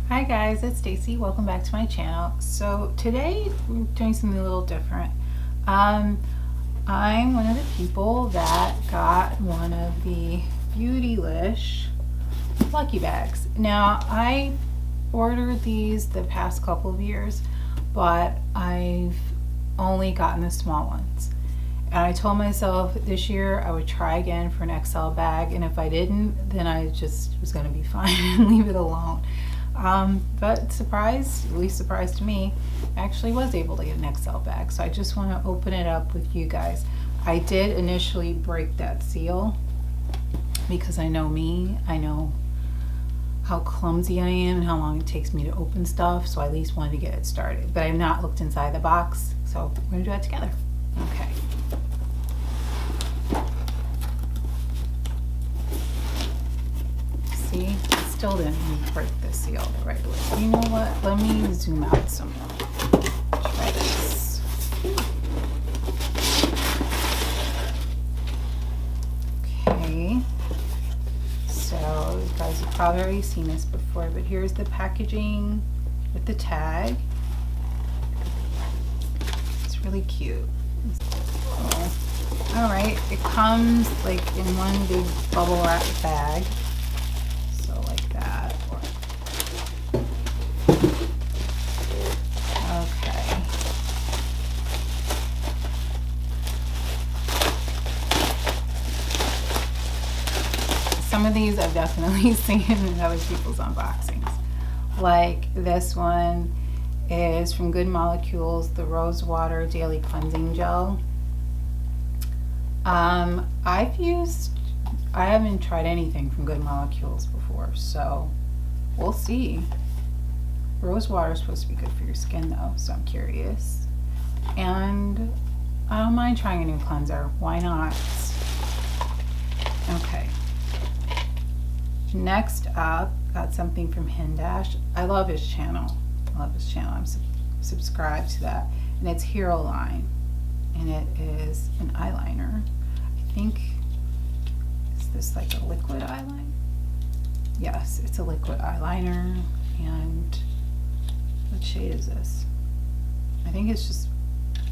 Hi guys, it's Stacy. Welcome back to my channel. So today we're doing something a little different. I'm one of the people that got one of the Beautylish lucky bags. Now I ordered these the past couple of years, but I've only gotten the small ones. And I told myself this year I would try again for an XL bag, and if I didn't, then I just was going to be fine and leave it alone. But surprise, at least surprise to me, I actually was able to get an XL bag. So I just want to open it up with you guys. I did initially break that seal because I know me. I know how clumsy I am and how long it takes me to open stuff. So I at least wanted to get it started. But I've not looked inside the box. So we're going to do that together. Okay. See? Still didn't break the seal the right way. You know what? Let me zoom out some more. Try this. Okay. So you guys have probably already seen this before, but here's the packaging with the tag. It's really cute. Oh. All right. It comes like in one big bubble wrap bag. Some of these I've definitely seen in other people's unboxings. Like this one is from Good Molecules, the Rosewater Daily Cleansing Gel. I haven't tried anything from Good Molecules before, so we'll see. Rosewater is supposed to be good for your skin though, so I'm curious. And I don't mind trying a new cleanser. Why not? Okay. Next up, got something from Hindash. I love his channel. I'm subscribed to that. And it's Hero Line. And it is an eyeliner. I think, is this like a liquid eyeliner? Yes, it's a liquid eyeliner. And what shade is this? I think it's just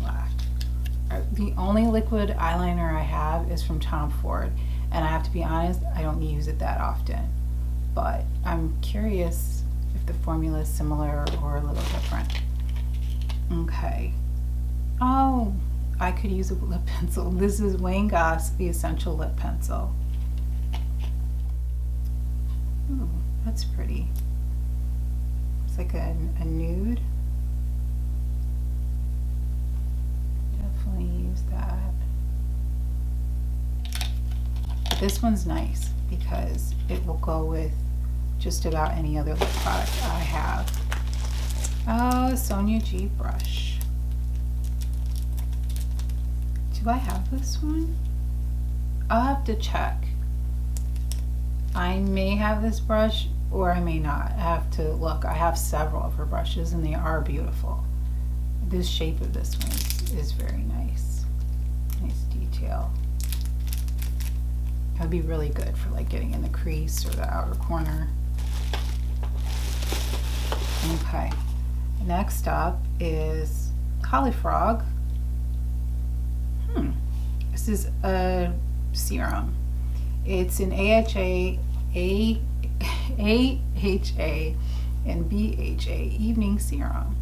black. The only liquid eyeliner I have is from Tom Ford. And I have to be honest, I don't use it that often. But I'm curious if the formula is similar or a little different. Okay. Oh, I could use a lip pencil. This is Wayne Goss, the Essential Lip Pencil. Ooh, that's pretty. It's like a nude. Definitely use that. This one's nice because it will go with just about any other lip product I have. Oh, Sonia G brush. Do I have this one? I'll have to check. I may have this brush or I may not. I have to look. I have several of her brushes and they are beautiful. This shape of this one is very nice. Nice detail. That would be really good for like getting in the crease or the outer corner. Okay, next up is Caulifrog. This is a serum. It's an AHA, and BHA evening serum.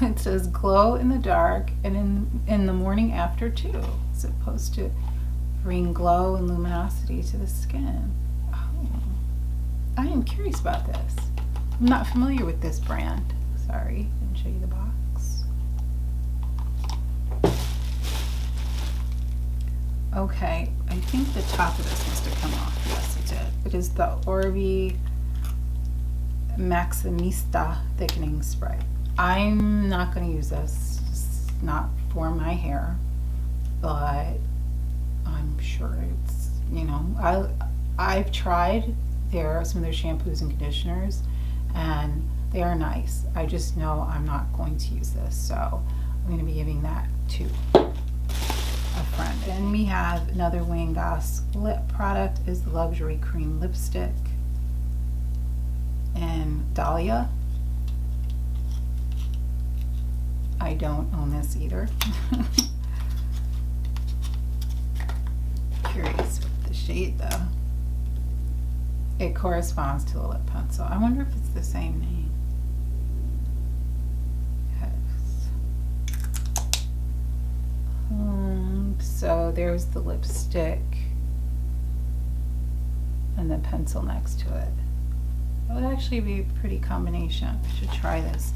It says glow in the dark and in the morning after too. It's supposed to bring glow and luminosity to the skin. Oh, I am curious about this. I'm not familiar with this brand. Sorry, didn't show you the box. Okay, I think the top of this must have come off. Yes, it did. It is the Orbeez Maximista Thickening Spray. I'm not going to use this. It's not for my hair, but I'm sure it's, you know, I've tried some of their shampoos and conditioners and they are nice. I just know I'm not going to use this, so I'm going to be giving that to a friend. And we have another Wayne Goss lip product is the Luxury Cream Lipstick. Dahlia. I don't own this either. Curious with the shade though. It corresponds to the lip pencil. I wonder if it's the same name. Yes. So there's the lipstick and the pencil next to it. That would actually be a pretty combination. I should try this.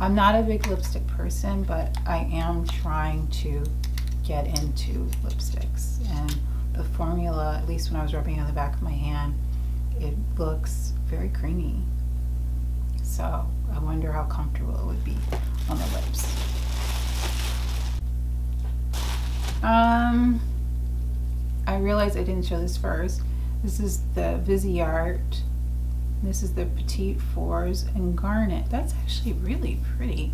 I'm not a big lipstick person, but I am trying to get into lipsticks. And the formula, at least when I was rubbing it on the back of my hand, it looks very creamy. So I wonder how comfortable it would be on the lips. I realized I didn't show this first. This is the Viseart. This is the Petite Fours and Garnet. That's actually really pretty.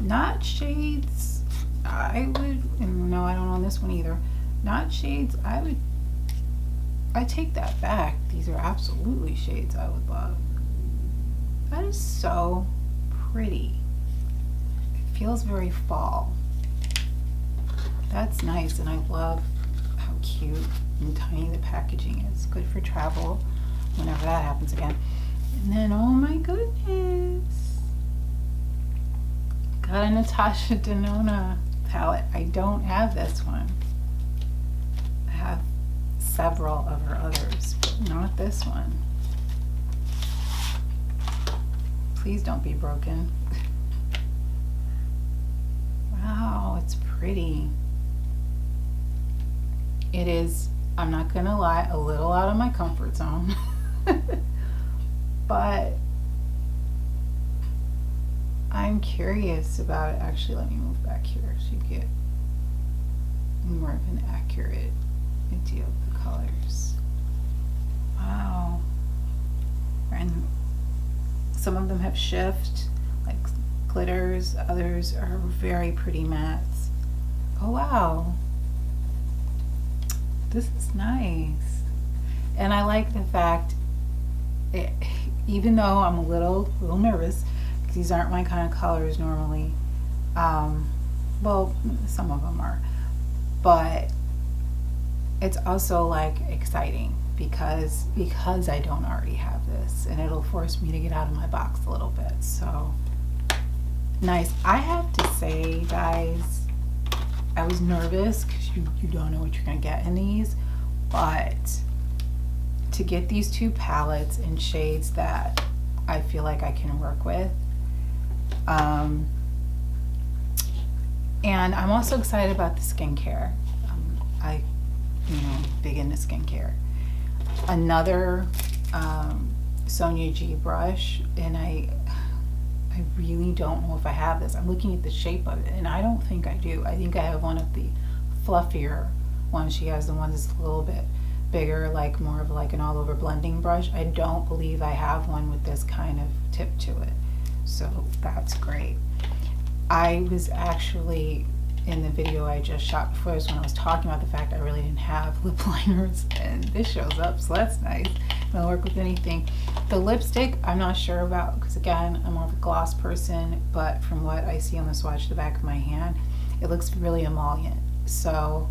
Not shades I would, and no, I don't own this one either. Not shades I take that back. These are absolutely shades I would love. That is so pretty. It feels very fall. That's nice, and I love how cute and tiny the packaging is. Good for travel whenever that happens again. And then, oh my goodness, got a Natasha Denona palette. I don't have this one. I have several of her others, but not this one. Please don't be broken. Wow, it's pretty. It is, I'm not gonna lie, a little out of my comfort zone. But I'm curious about it. Actually, let me move back here so you get more of an accurate idea of the colors. Wow. And some of them have shift, like glitters. Others are very pretty mattes. Oh wow. This is nice. And I like the fact, even though I'm a little nervous, because these aren't my kind of colors normally. Well, some of them are, but it's also like exciting because I don't already have this, and it'll force me to get out of my box a little bit. So nice. I have to say, guys, I was nervous because you don't know what you're gonna get in these, but to get these two palettes in shades that I feel like I can work with. And I'm also excited about the skincare. Big into skincare. Another Sonia G brush, and I really don't know if I have this. I'm looking at the shape of it, and I don't think I do. I think I have one of the fluffier ones. She has the one that's a little bit bigger, like more of like an all over blending brush. I don't believe I have one with this kind of tip to it, so that's great. I was actually in the video I just shot before this when I was talking about the fact I really didn't have lip liners, and this shows up, so that's nice. I'll work with anything. The lipstick I'm not sure about because again I'm more of a gloss person, but from what I see on the swatch at the back of my hand, it looks really emollient, so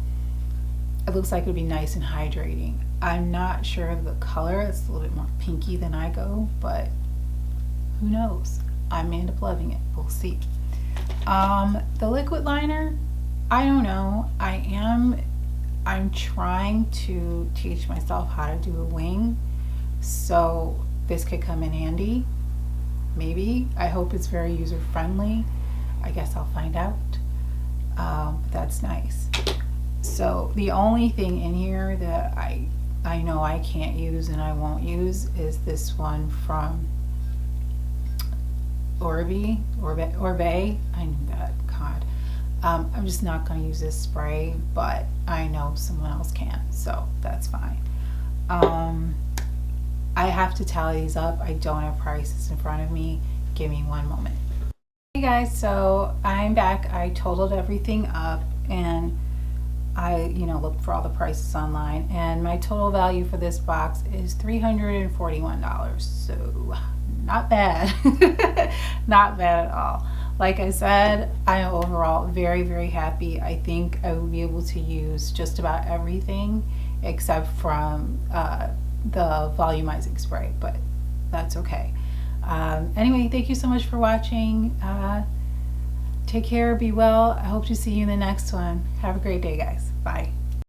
it looks like it would be nice and hydrating. I'm not sure of the color. It's a little bit more pinky than I go, but who knows? I may end up loving it. We'll see. The liquid liner, I don't know. I'm trying to teach myself how to do a wing, so this could come in handy. Maybe. I hope it's very user friendly. I guess I'll find out. That's nice. So the only thing in here that I know I can't use and I won't use is this one from Orbeez. I knew that. God. I'm just not going to use this spray, but I know someone else can, so that's fine. I have to tally these up. I don't have prices in front of me. Give me one moment. Hey guys, so I'm back. I totaled everything up, and I, you know, looked for all the prices online, and my total value for this box is $341. So not bad. Not bad at all. Like I said, I am overall very, very happy. I think I will be able to use just about everything except from the volumizing spray, but that's okay. Anyway, thank you so much for watching. Take care, be well. I hope to see you in the next one. Have a great day, guys. Bye.